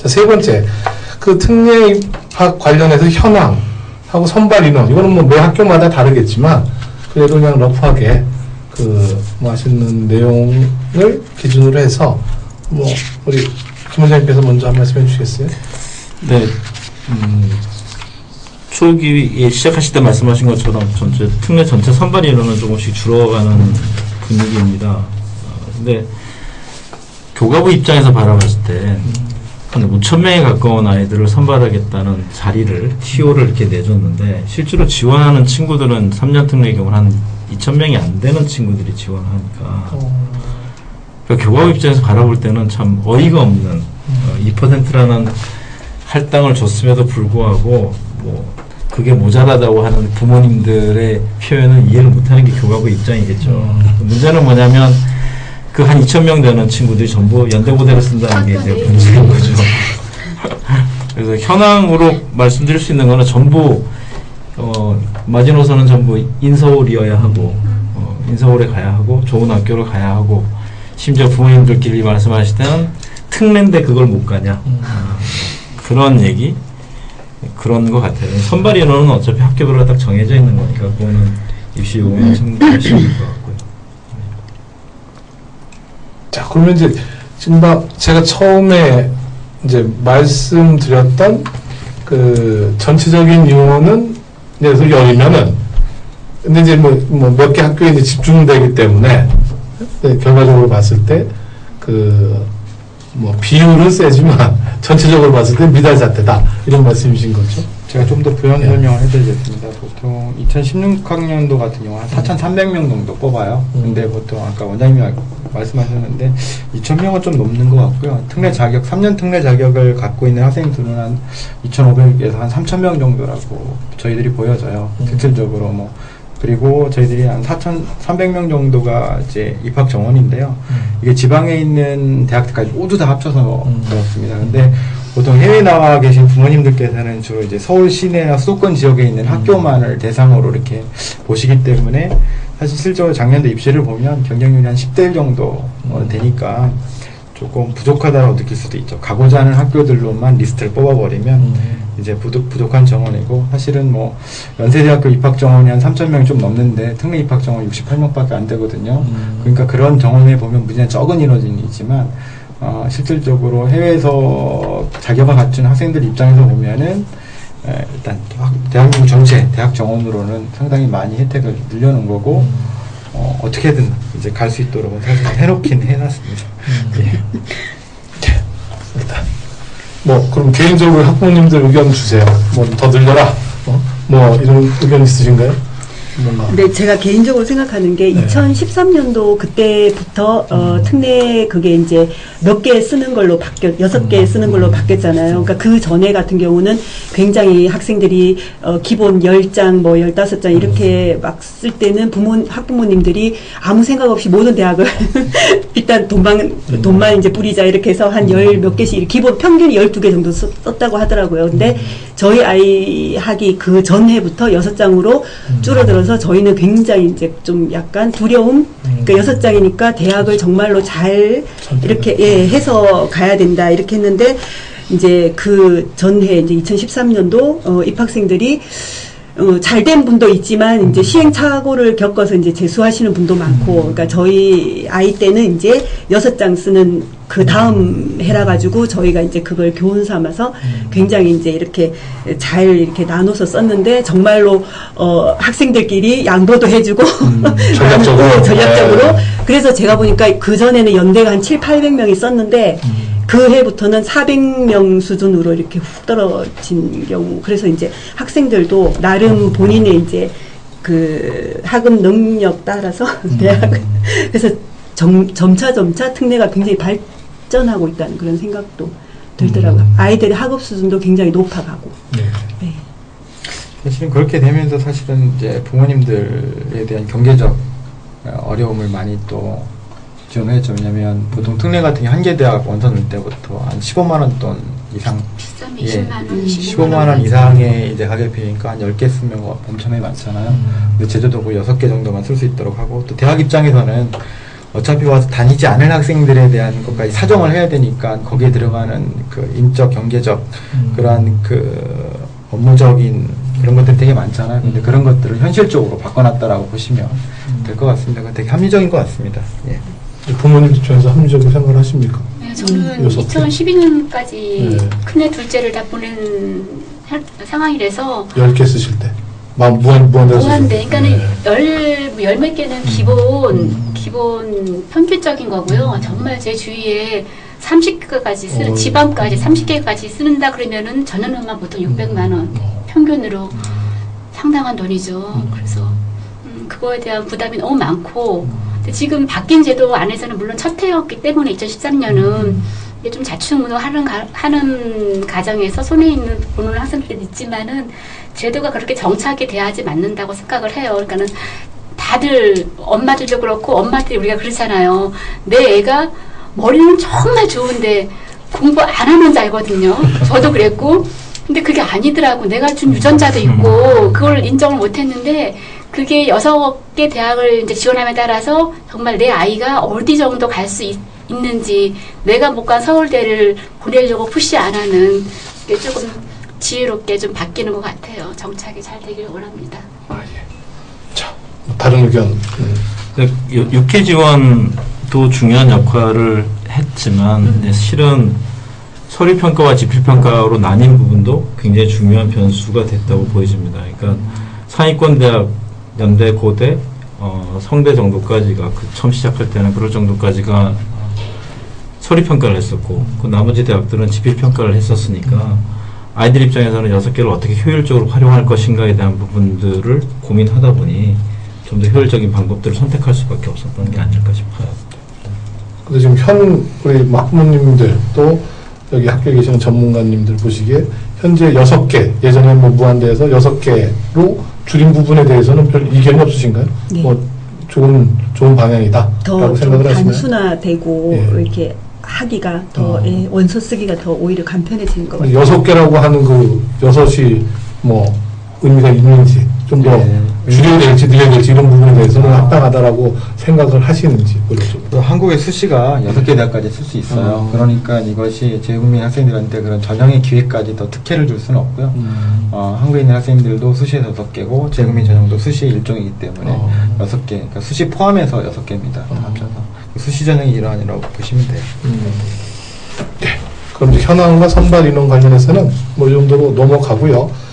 자, 세 번째, 그 특례 입학 관련해서 현황하고 선발 인원, 이거는 뭐 매 학교마다 다르겠지만, 그래도 그냥 러프하게, 뭐 하시는 내용을 기준으로 해서, 뭐, 우리 김 원장님께서 먼저 한 말씀 해주시겠어요? 네. 초기에 시작하실 때 말씀하신 것처럼 특례 전체 선발 인원은 조금씩 줄어가는 분위기입니다. 근데 교과부 입장에서 바라봤을 때 한 5,000명에 가까운 아이들을 선발하겠다는 자리를 TO를 이렇게 내줬는데 실제로 지원하는 친구들은 3년 특례의 경우는 한 2,000명이 안 되는 친구들이 지원을 하니까 그러니까 교과부 입장에서 바라볼 때는 참 어이가 없는 2%라는 할당을 줬음에도 불구하고 뭐 그게 모자라다고 하는 부모님들의 표현을 이해를 못하는 게 교과부 입장이겠죠. 문제는 뭐냐면 그 한 2,000명 되는 친구들이 전부 연대고대를 쓴다는 게 이제 문제인 거죠. 그래서 현황으로 말씀드릴 수 있는 거는 전부 마지노선은 전부 인서울이어야 하고 인서울에 가야 하고 좋은 학교를 가야 하고 심지어 부모님들끼리 말씀하실 때는 특례인데 그걸 못 가냐 그런 얘기 그런 것 같아요. 선발 인원은 어차피 학교별로 딱 정해져 있는 거니까 그거는 입시 요금은 참고하시면 될 것 같고요. 자, 그러면 이제 지금 제가 처음에 이제 말씀드렸던 그 전체적인 인원은 예를 들어서 10이면은 근데 이제 뭐 몇 개 학교에 이제 집중되기 때문에 네, 결과적으로 봤을 때 뭐 비율은 세지만 전체적으로 봤을 때 미달 자태다 이런 말씀이신 거죠? 제가 좀 더 부연 설명을 해드리겠습니다. 보통 2016학년도 같은 경우 한 4,300명 정도 뽑아요. 근데 보통 아까 원장님이 말씀하셨는데 2,000명은 좀 넘는 것 같고요. 특례 자격, 3년 특례 자격을 갖고 있는 학생들은 한 2,500에서 한 3,000명 정도라고 저희들이 보여져요. 실질적으로 뭐. 그리고 저희들이 한 4,300명 정도가 이제 입학 정원인데요. 이게 지방에 있는 대학들까지 모두 다 합쳐서 그렇습니다. 근데 보통 해외 나와 계신 부모님들께서는 주로 이제 서울 시내나 수도권 지역에 있는 학교만을 대상으로 이렇게 보시기 때문에 사실 실제로 작년도 입시를 보면 경쟁률이 한 10대 1 정도 되니까 조금 부족하다고 느낄 수도 있죠. 가고자 하는 학교들로만 리스트를 뽑아버리면 이제 부족한 정원이고 사실은 뭐 연세대학교 입학 정원이 한 3,000명이 좀 넘는데 특례 입학 정원 68명밖에 안 되거든요. 그러니까 그런 정원에 보면 무지한 적은 인원이지만 실질적으로 해외에서 자격을 갖춘 학생들 입장에서 보면은 일단 대한민국 전체 대학 정원으로는 상당히 많이 혜택을 늘려놓은 거고 어떻게든 이제 갈 수 있도록 사실 해놓긴 해놨습니다. 예. 일단 그럼 개인적으로 학부모님들 의견 주세요. 뭐 더 늘려라. 뭐 이런 의견 있으신가요? 네, 제가 개인적으로 생각하는 게 2013년도 그때부터 특례 그게 이제 몇 개 쓰는 걸로 6개 쓰는 걸로 바뀌었잖아요. 그러니까 그 전에 같은 경우는 굉장히 학생들이 기본 10장 뭐 15장 이렇게 막 쓸 때는 학부모님들이 아무 생각 없이 모든 대학을 일단 돈만 이제 뿌리자 이렇게 해서 한 10 몇 개씩 기본 평균이 12개 정도 썼다고 하더라고요. 근데 저희 아이 학이 그 전해부터 6장으로 줄어들어서 저희는 굉장히 이제 좀 약간 두려움, 그러니까 6장이니까 대학을 정말로 잘 이렇게 해서 가야 된다 이렇게 했는데 이제 그 전해 이제 2013년도 입학생들이 잘된 분도 있지만 이제 시행착오를 겪어서 이제 재수하시는 분도 많고, 그러니까 저희 아이 때는 이제 6장 쓰는 그 다음 해라 가지고 저희가 이제 그걸 교훈 삼아서 굉장히 이제 이렇게 잘 이렇게 나눠서 썼는데 정말로 학생들끼리 양보도 해주고 전략적으로 그래서 제가 보니까 그 전에는 연대가 한 700~800명이 썼는데 그 해부터는 400명 수준으로 이렇게 훅 떨어진 경우. 그래서 이제 학생들도 나름 본인의 이제 그 학업 능력 따라서 대학 그래서 점차 특례가 굉장히 발전하고 있다는 그런 생각도 들더라고요. 아이들의 학업 수준도 굉장히 높아가고. 네. 사실은 그렇게 되면서 사실은 이제 부모님들에 대한 경제적 어려움을 많이 또 지원했죠. 왜냐면 보통 특례 같은 게 한 개 대학 원서 넣을 때부터 한 15만 원 돈 이상, 15만 원 이상의 이제 가격표니까 한 10개 쓰면 엄청나게 많잖아요. 근데 제주도 그 6개 정도만 쓸 수 있도록 하고, 또 대학 입장에서는 어차피 와서 다니지 않을 학생들에 대한 것까지 사정을 해야 되니까 거기에 들어가는 그 인적, 경제적 그러한 그 업무적인 그런 것들 되게 많잖아요. 근데 그런 것들을 현실적으로 바꿔놨다라고 보시면 될 것 같습니다. 그건 되게 합리적인 것 같습니다. 예. 부모님 입장에서 합리적으로 생각을 하십니까? 네, 저는 여섯 개? 2012년까지 네. 큰애 둘째를 다 보낸 상황이라서 10개 쓰실 때. 무한대로 무한대. 그러니까는 열 몇 개는 기본 평균적인 거고요. 정말 제 주위에 30개까지 쓰는, 지방까지 30개까지 쓰는다 그러면은 전년도만 보통 600만 원 평균으로 상당한 돈이죠. 그래서 그거에 대한 부담이 너무 많고, 근데 지금 바뀐 제도 안에서는 물론 첫 해였기 때문에 2013년은 이게 좀 자충우도 하는 가정에서 손에 있는 보는 학생들이 있지만은 제도가 그렇게 정착이 돼야지 맞는다고 생각을 해요. 그러니까는 다들 엄마들도 그렇고 엄마들이 우리가 그렇잖아요. 내 애가 머리는 정말 좋은데 공부 안 하는 줄 알거든요. 저도 그랬고. 근데 그게 아니더라고. 내가 준 유전자도 있고 그걸 인정을 못했는데 그게 6개 대학을 이제 지원함에 따라서 정말 내 아이가 어디 정도 갈 수 있는지, 내가 못 간 서울대를 보내려고 푸시 안 하는 게 조금 지혜롭게 좀 바뀌는 것 같아요. 정착이 잘 되길 원합니다. 아, 예. 자, 다른 의견. 육회 지원도 중요한 역할을 했지만 실은 서류평가와 지필평가로 나뉜 부분도 굉장히 중요한 변수가 됐다고 보여집니다. 그러니까 상위권 대학, 연대, 고대, 성대 정도까지가 처음 시작할 때는 그럴 정도까지가 서류평가를 했었고, 그 나머지 대학들은 지필평가를 했었으니까 아이들 입장에서는 6개를 어떻게 효율적으로 활용할 것인가에 대한 부분들을 고민하다 보니 좀 더 효율적인 방법들을 선택할 수밖에 없었던 게 아닐까 싶어요. 근데 지금 우리 학부모님들 또 여기 학교에 계시는 전문가님들 보시기에 현재 6개, 예전에 무한대에서 6개로 줄인 부분에 대해서는 별 이견이 없으신가요? 네. 좋은 방향이다 라고 생각을 하시나요? 단순화되고 예. 이렇게 하기가 더 원서 쓰기가 더 오히려 간편해지는 것 같아요. 6개라고 하는 그 6이 의미가 있는지, 좀 더 줄여야 될지 늘려야 될지 이런 부분에 대해서는 합당하다라고 생각을 하시는지 또 한국의 수시가 6개 대학까지 쓸 수 있어요. 그러니까 이것이 재외국민 학생들한테 그런 전형의 기회까지 더 특혜를 줄 수는 없고요. 한국에 있는 학생들도 수시에서 6개고 재외국민 전형도 수시의 일종이기 때문에 6개, 그러니까 수시 포함해서 6개입니다. 합쳐서 수시 전형의 일환이라고 보시면 돼요. 네. 그럼 이제 현황과 선발 인원 관련해서는 이 정도로 넘어가고요.